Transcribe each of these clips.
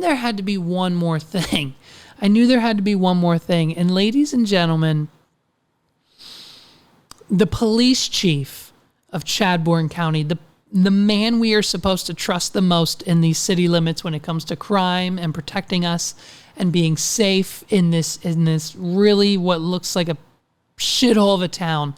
there had to be one more thing. And ladies and gentlemen, the police chief of Chadbourne County, the man we are supposed to trust the most in these city limits when it comes to crime and protecting us and being safe in this really what looks like a shithole of a town.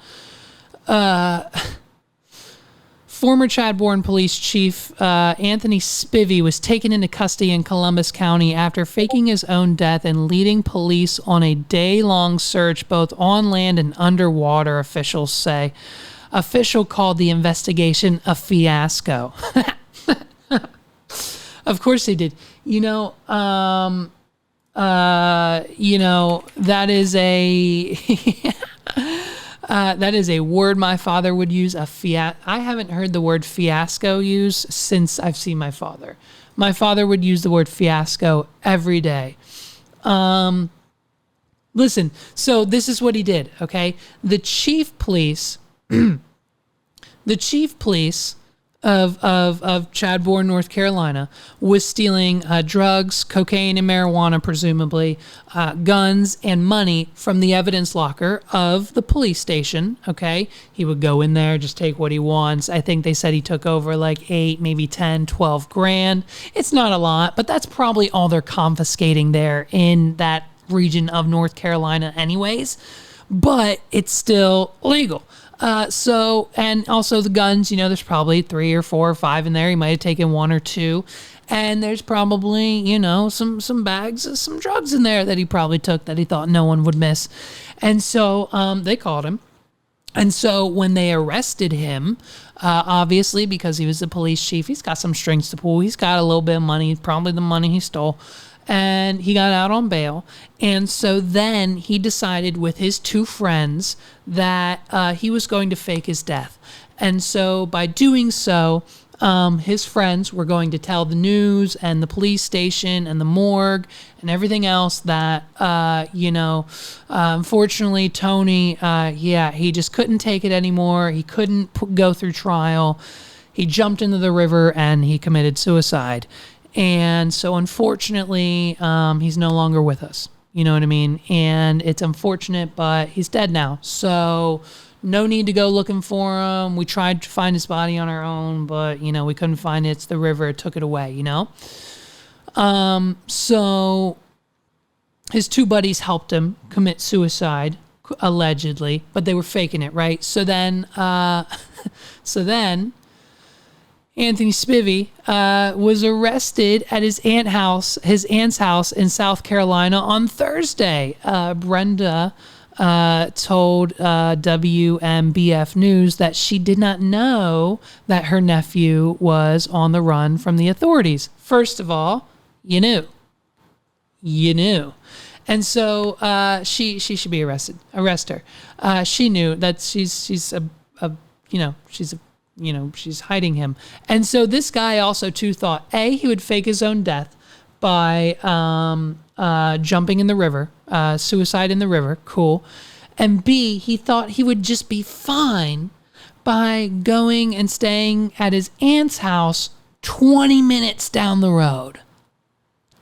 Former Chadbourne Police Chief Anthony Spivey was taken into custody in Columbus County after faking his own death and leading police on a day-long search both on land and underwater, officials say. Official called the investigation a fiasco. Of course they did. That is a... that is a word my father would use, I haven't heard the word fiasco used since I've seen my father. My father would use the word fiasco every day. Listen, so this is what he did, okay? The chief police of Chadbourne, North Carolina, was stealing drugs, cocaine, and marijuana, presumably, guns and money from the evidence locker of the police station, okay? He would go in there, just take what he wants. I think they said he took over like 8, maybe 10, 12 grand. It's not a lot, but that's probably all they're confiscating there in that region of North Carolina anyways. But it's still legal. And also the guns, there's probably 3 or 4 or 5 in there. He might have taken 1 or 2. And there's probably, some bags of some drugs in there that he probably took that he thought no one would miss. And so they called him. And so when they arrested him, obviously because he was the police chief, he's got some strings to pull. He's got a little bit of money, probably the money he stole. And he got out on bail. And so then he decided with his 2 friends that he was going to fake his death. And so by doing so, his friends were going to tell the news and the police station and the morgue and everything else that, unfortunately, Tony, he just couldn't take it anymore. He couldn't go through trial. He jumped into the river and he committed suicide. And so, unfortunately, he's no longer with us. You know what I mean? And it's unfortunate, but he's dead now. So, no need to go looking for him. We tried to find his body on our own, but, we couldn't find it. It's the river. It took it away, So, his 2 buddies helped him commit suicide, allegedly, but they were faking it, right? So then Anthony Spivey was arrested at his aunt's house in South Carolina on Thursday. Brenda told WMBF News that she did not know that her nephew was on the run from the authorities. First of all, you knew. And so she should be arrested. Arrest her. She knew that she's hiding him. And so this guy also too thought, A, he would fake his own death by jumping in the river, suicide in the river, cool. And B, he thought he would just be fine by going and staying at his aunt's house 20 minutes down the road.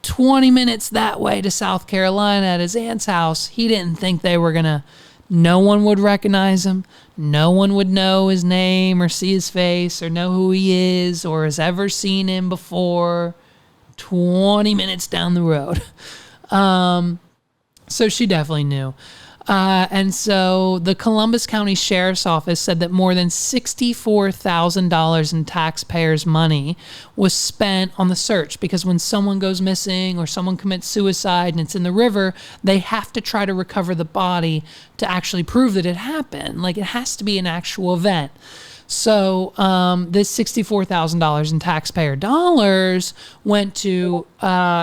20 minutes that way to South Carolina at his aunt's house. He didn't think no one would recognize him. No one would know his name or see his face or know who he is or has ever seen him before. 20 minutes down the road. So she definitely knew. And so the Columbus County Sheriff's Office said that more than $64,000 in taxpayers' money was spent on the search, because when someone goes missing or someone commits suicide and it's in the river, they have to try to recover the body to actually prove that it happened. Like, it has to be an actual event. So this $64,000 in taxpayer dollars went to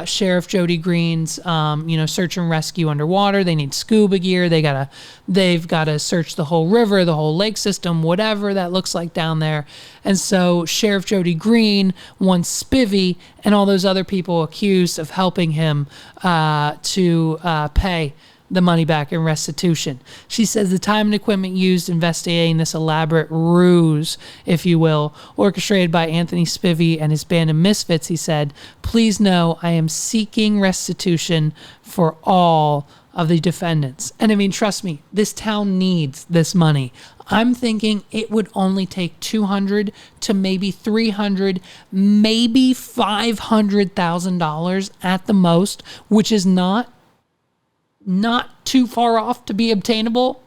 Sheriff Jody Green's, search and rescue underwater. They need scuba gear. They've gotta search the whole river, the whole lake system, whatever that looks like down there. And so Sheriff Jody Green wants Spivey and all those other people accused of helping him to pay the money back in restitution. She says the time and equipment used investigating this elaborate ruse, if you will, orchestrated by Anthony Spivey and his band of misfits, he said, please know I am seeking restitution for all of the defendants. And I mean, trust me, this town needs this money. I'm thinking it would only take $200 to maybe $300, maybe $500,000 at the most, which is not too far off to be obtainable.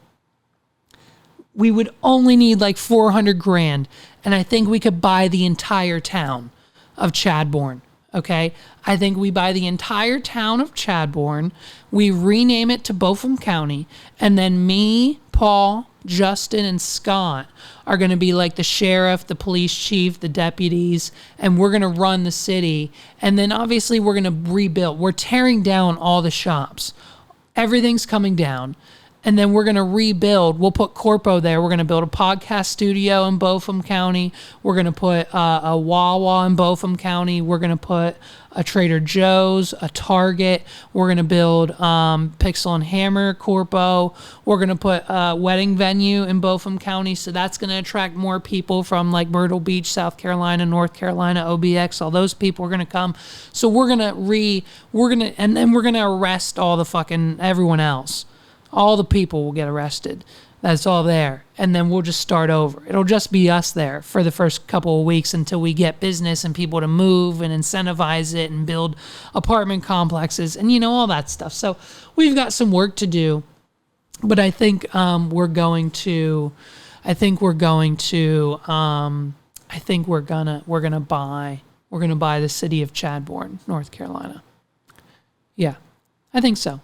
We would only need like 400 grand, and I think we could buy the entire town of Chadbourne. Okay, I think we buy the entire town of Chadbourne, we rename it to Beaufort County, and then me, Paul, Justin, and Scott are going to be like the sheriff, the police chief, the deputies, and we're going to run the city. And then obviously we're going to rebuild. We're tearing down all the shops. Everything's coming down. And then we're going to rebuild. We'll put Corpo there. We're going to build a podcast studio in Beaufort County. We're going to put a Wawa in Beaufort County. We're going to put a Trader Joe's, a Target. We're going to build Pixel and Hammer, Corpo. We're going to put a wedding venue in Beaufort County. So that's going to attract more people from like Myrtle Beach, South Carolina, North Carolina, OBX. All those people are going to come. So and then we're going to arrest all the fucking everyone else. All the people will get arrested. That's all there. And then we'll just start over. It'll just be us there for the first couple of weeks until we get business and people to move and incentivize it and build apartment complexes and, all that stuff. So we've got some work to do. But I think we're gonna buy the city of Chadbourne, North Carolina. Yeah, I think so.